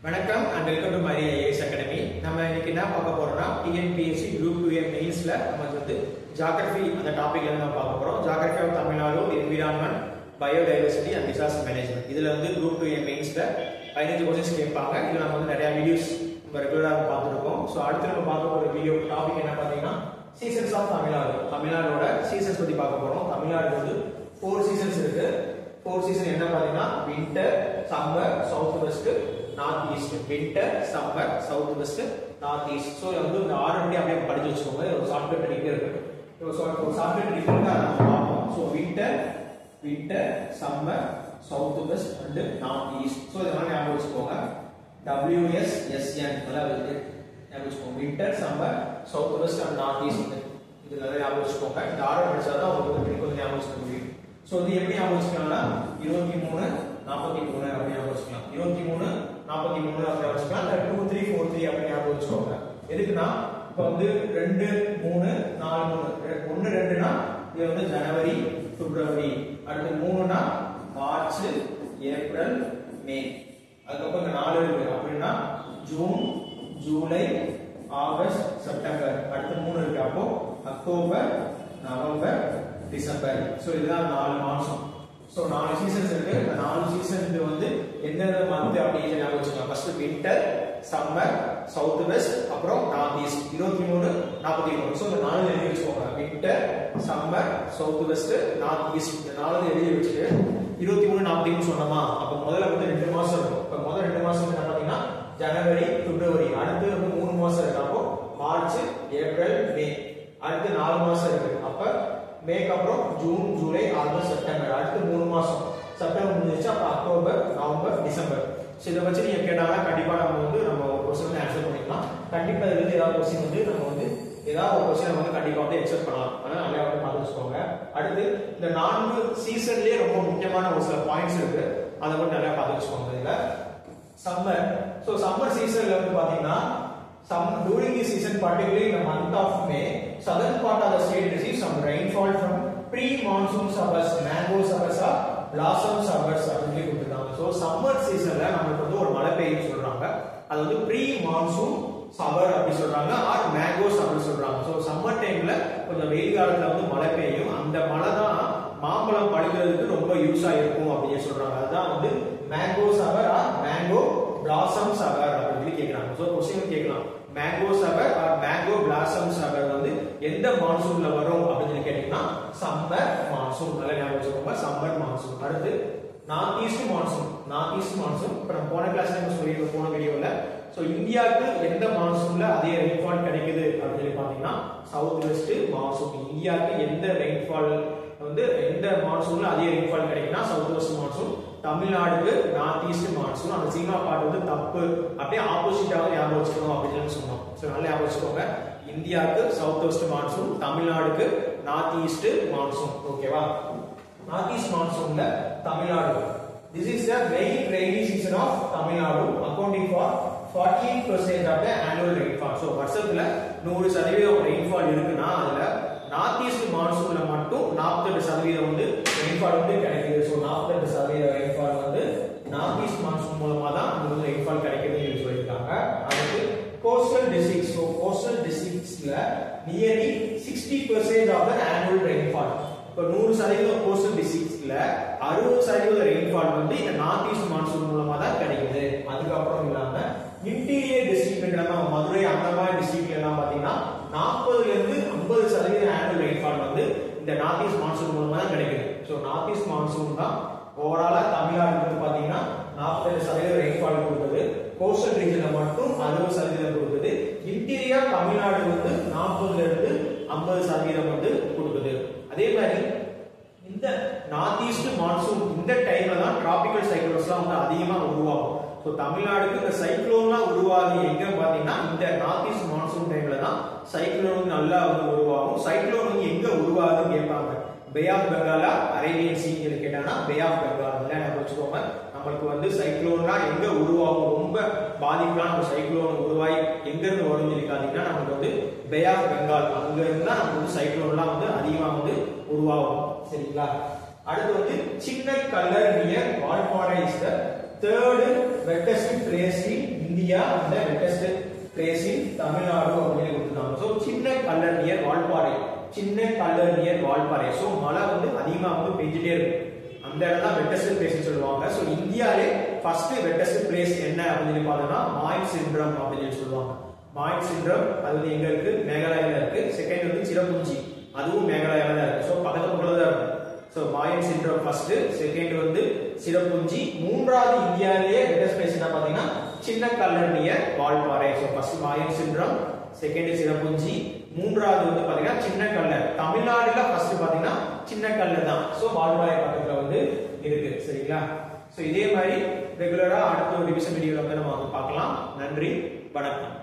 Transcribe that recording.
வணக்கம் and welcome to Maria IAS Academy. நம்ம இன்னைக்கு என்ன பார்க்க போறோம்னா TNPSC Group 2A மெயின்ஸ்ல நம்ம வந்து ஜியோகிராஃபி அந்த டாபிக்ல நம்ம பார்க்க போறோம். Geography of Tamil Nadu, environment, biodiversity and disaster management. இதுல வந்து Group 2A மெயின்ஸ்ல 15 क्वेश्चंस கேட்பாங்க. இதுல நம்ம வந்து நிறைய வீடியோஸ் நம்ம ரெகுலரா பார்த்துருக்கோம். சோ அடுத்து நம்ம பார்க்க போற வீடியோ டாபிக் என்ன பாத்தீங்கன்னா சீசன்ஸ் ஆஃப் தமிழ்நாடு. தமிழ்நாடோட சீசன்ஸ் பத்தி பார்க்க போறோம். தமிழ்நாடு வந்து 4 சீசன்ஸ் இருக்கு. 4 சீசன் என்ன பாத்தீங்கன்னா winter, summer, south west, north east. Winter, summer, south west, north east. So இது வந்து இந்த ஆர்டர் அப்படியே படிச்சு வச்சுக்கோங்க. ஒரு சாஃப்ட்வேர் ட்ரிக் இருக்கு. ஒரு சாஃப்ட்வேர் ட்ரிக் இருக்கு அத நம்ம பார்ப்போம். So winter, summer, south west and north east. So இத மாதிரி ஞாபகம் வச்சுக்கோங்க. WSSN நல்லா வந்து ஞாபகம் வச்சுக்கோங்க. Winter, summer, south west and north east. இது நல்லா ஞாபகம் வச்சுக்கோங்க. இந்த ஆர்டர் படிச்சா தான் உங்களுக்கு ட்ரிக் வந்து ஞாபகம் வச்சுக்க முடியும். சோ இது எப்படி ஞாபகம் வச்சுக்கலாம்னா 23 43 அப்படி ஞாபகம் வச்சுக்கலாம். 23 43 அப்படி வச்சுக்கலாம். 2 3 4 3 அப்படி ஞாபகம் வச்சுக்கோங்க. எதுக்குன்னா இப்போ வந்து 2 3 4 3 1 2னா இது வந்து ஜனவரி, பிப்ரவரி. அடுத்து 3னா மார்ச், ஏப்ரல், மே. அதுக்கப்புறம் இந்த 4 இருக்கு. அப்படின்னா ஜூன், ஜூலை, ஆகஸ்ட், செப்டம்பர். அடுத்து 3 இருக்கு. அப்போ அக்டோபர், நவம்பர், டிசம்பர். சோ இதுதான் 4 மாசம். சோ 4 சீசன்ஸ் இருக்கு. இந்த 4 சீசன் வந்து எந்தெந்த மந்த் அப்படின்னு ஞாபகம் வச்சுக்கலாம். First winter, summer, south west, அப்புறம் நார்த் ஈஸ்ட். 23 43. சோ இந்த 4 எழுதி வச்சுக்கோங்க. Winter, summer, south west, north east. இந்த 4 எழுதி வச்சுட்டு 23 43 சொன்னோமா, அப்ப முதல்ல வந்து 2 மாசம் இருக்கும். இப்ப முதல்ல 2 மாசம் என்ன பாத்தீங்கன்னா ஜனவரி, பிப்ரவரி. அடுத்து வந்து 3 மாசம் இருக்கு. அப்போ மார்ச், ஏப்ரல், மே. அடுத்து 4 மாசம் இருக்கு. அப்ப மேக்கு அப்புறம் ஜூன், ஜூலை, ஆகஸ்ட், செப்டம்பர். அடுத்து 3 மாசம். செப்டம்பர் முடிஞ்சிச்சு. அப்ப அக்டோபர், நவம்பர், டிசம்பர். சோ இத வச்சு நீங்க கேட்டாங்கன்னா கண்டிப்பா நம்ம ஒரு क्वेश्चन ஆன்சர் பண்ணிக்கலாம். கண்டிப்பா இதுல இருந்து ஏதாவது क्वेश्चन வந்து நம்ம வந்து ஏதாவது ஒரு क्वेश्चन வந்து கண்டிப்பா வந்து எக்ஸ்பெக்ட் பண்ணலாம். அதனால நல்லா வந்து பார்த்து வச்சுக்கோங்க. அடுத்து இந்த 4 சீசன்லயே ரொம்ப முக்கியமான ஒரு சில பாயிண்ட்ஸ் இருக்கு. அதை மட்டும் நல்லா பார்த்து வச்சுக்கோங்க. இதுல சம்மர். சோ சம்மர் சீசன்ல வந்து பாத்தீங்கன்னா during this season, particularly in the month of May, southern part of the state receives some rainfall from pre-monsoon showers, mango showers or blossom showers அப்படி கொடுத்திருக்காங்க. சோ சம்மர் சீசன்ல நமக்கு வந்து ஒரு மழை பெய்யும் சொல்றாங்க. அது வந்து pre-monsoon shower அப்படி சொல்றாங்க ஆர் mango shower சொல்றாங்க. சோ சம்மர் டைம்ல கொஞ்சம் வெயில் காலத்துல வந்து மழை பெய்யும். அந்த மழை தான் மாம்பழம் பழுக்கிறதுக்கு ரொம்ப யூஸா இருக்கும் அப்படின்னு சொல்றாங்க. அதுதான் வந்து mango shower or mango blossom shower அப்படி கேக்குறாங்க. சோ क्वेश्चन கேட்கலாம். mango shower or mango blossom shower வந்து எந்த மான்சூன்ல வரும் அப்படின்னு கேட்டீங்கன்னா சம்மர் மான்சூன். நல்லா ஞாபகம் வச்சுக்கோங்க. Summer monsoon. அடுத்து north east monsoon. North east monsoon இப்ப நம்ம போன கிளாஸ்ல நம்ம சொல்லிருக்கோம் போன வீடியோல. சோ இந்தியாவுக்கு எந்த மான்சூன்ல அதே ரெயின்ஃபால் கிடைக்குது அப்படின்னு சொல்லி பாத்தீங்கன்னா சவுத் வெஸ்ட் மான்சூன். இந்தியாவுக்கு எந்த ரெயின்ஃபால் வந்து எந்த மான்சூன்ல அதே ரெயின்ஃபால் கிடைக்குன்னா சவுத் வெஸ்ட் மான்சூன். தமிழ்நாடுக்கு நார்த் ஈஸ்ட் மான்சூன். அந்த சீமா பார்ட் வந்து தப்பு. அப்படியே ஆப்போசிட்டாக ஞாபகம் வச்சுக்கணும் அப்படின்னு சொன்னோம். சோ நல்லா ஞாபகம் வச்சுக்கோங்க. இந்தியாவுக்கு சவுத் வெஸ்ட் மான்சூன், தமிழ்நாடுக்கு நார்த் ஈஸ்ட் மான்சூன். ஓகேவா? நார்த் ஈஸ்ட் மான்சூன்ல Tamil Nadu. This is the main rainy season of Tamil Nadu, accounting for 48% of the annual rainfall. So வருஷத்துல 100% rainfall இருக்குன்னா அதுல நார்த் ஈஸ்ட் மான்சூன்ல மட்டும் 48% வந்து ரெயின்ஃபால் வந்து கிடைக்குது. சோ 48% ரெயின்ஃபால் வந்து நார்த் ஈஸ்ட் மான்சூன் மூலமா தான் உங்களுக்கு ரெயின்ஃபால் கிடைக்குதுன்னு சொல்லிருக்காங்க. அடுத்து கோஸ்டல் டிஸ்ட்ரிக்ட்ஸ். சோ கோஸ்டல் டிஸ்ட்ரிக்ட்ஸ்ல nearly 60% of the annual rainfall. இப்போ 100% கோஸ்டல் டிஸ்ட்ரிக்ட்ஸ்ல 60% ரெயின்ஃபால் வந்து இந்த நார்த் ஈஸ்ட் மான்சூன் மூலமா தான் கிடைக்குது. அதுக்கு அப்புறம் இல்லாம இன்டீரியர் டிஸ்ட்ரிக்ட் நம்ம மதுரை அந்த மாதிரி டிஸ்ட்ரிக்ட்ல எல்லாம் பாத்தீங்கன்னா 40 ல இருந்து 50% ஆனுவல் ரெயின்ஃபால் வந்து இந்த நார்த் ஈஸ்ட் மான்சூன் மூலமா தான் கிடைக்குது. சோ நார்த் ஈஸ்ட் மான்சூன் தான் ஓவராலா தமிழ்நாட்டுல வந்து பாத்தீங்கன்னா 40% ரெயின்ஃபால் கொடுக்குது. கோஸ்டல் ரீஜன்ல மட்டும் 60% கொடுக்குது. இன்டீரியர் தமிழ்நாடு வந்து 40 ல இருந்து 50% வந்து கொடுக்குது. அதே மாதிரி இந்த நார்த் ஈஸ்ட் மான்சூன் இந்த டைம்ல தான் டிராபிக்கல் சைக்ளோன்ஸ்லாம் வந்து அதிகமா உருவாகும். சோ தமிழ்நாடுக்கு இந்த சைக்ளோன்லாம் உருவாகி எங்க பாத்தீங்கன்னா இந்த நார்த் ஈஸ்ட் மான்சூன் டைம்ல தான் சைக்ளோன் நல்லா வந்து உருவாகும். சைக்ளோன் வந்து எங்க உருவாகுதுன்னு கேட்பாங்க. பே ஆஃப் பெங்காலா, அரேபியன் சீன்னு கேட்டாங்கன்னா பே ஆஃப் பெங்கால். நம்ம வச்சுக்கோங்க. நம்மளுக்கு வந்து சைக்ளோன்னா எங்க உருவாகும், ரொம்ப பாதிப்புலாம் நம்ம சைக்ளோன் உருவாகி எங்க இருந்து வரும்னு இருக்காதீங்கன்னா நமக்கு வந்து பே ஆஃப் பெங்கால் அங்க இருந்தா நமக்கு வந்து சைக்ளோன்லாம் வந்து அதிகமா வந்து உருவாகும். சரிங்களா? அடுத்து வந்து சின்ன Kallar near Valparai is the third wettest place in India அந்த வெட்டஸ்ட் பிளேஸ் இன் தமிழ்நாடு அப்படின்னு கொடுத்துருக்காங்க. ஸோ சின்ன கல்லர் நியர் வால்பாறை, சின்ன கல்லர் நியர் வால்பாறை. ஸோ மழை வந்து அதிகமாக வந்து பெஞ்சிட்டே இருக்கும், அந்த இடம் தான் வெட்டஸ்ட் பிளேஸ் சொல்லுவாங்க. ஸோ இந்தியாவிலே ஃபர்ஸ்ட் வெட்டஸ்ட் பிளேஸ் என்ன அப்படின்னு பார்த்தோம்னா மாயின் சின்ரம் அப்படின்னு சொல்லுவாங்க. மாயின் சின்ரம் அது வந்து எங்க இருக்கு, மேகாலயால இருக்கு. செகண்ட் வந்து சிரபுஞ்சி, அதுவும் மேகாலயால தான் இருக்கு. ஸோ பக்கத்துல பக்கத்துல தான் இருக்கும். So Mawsynram first, second வந்து சிரபுஞ்சி, மூன்றாவது இந்தியாவிலேயே வெட்டஸ்ட் பிளேஸ் என்ன பார்த்தீங்கன்னா Chinnakallar near Valparai. So first Mawsynram, second Cherrapunji, மூன்றாவது வந்து பாத்தீங்கன்னா சின்ன கல்லர். தமிழ்நாடுல ஃபர்ஸ்ட் பாத்தீங்கன்னா சின்ன கல்லர் தான். ஸோ வால்பாறை பக்கத்துல வந்து இருக்கு. சரிங்களா? ஸோ இதே மாதிரி ரெகுலரா அடுத்த ஒரு ரிவிஷன் வீடியோல வந்து நம்ம பார்க்கலாம். நன்றி, வணக்கம்.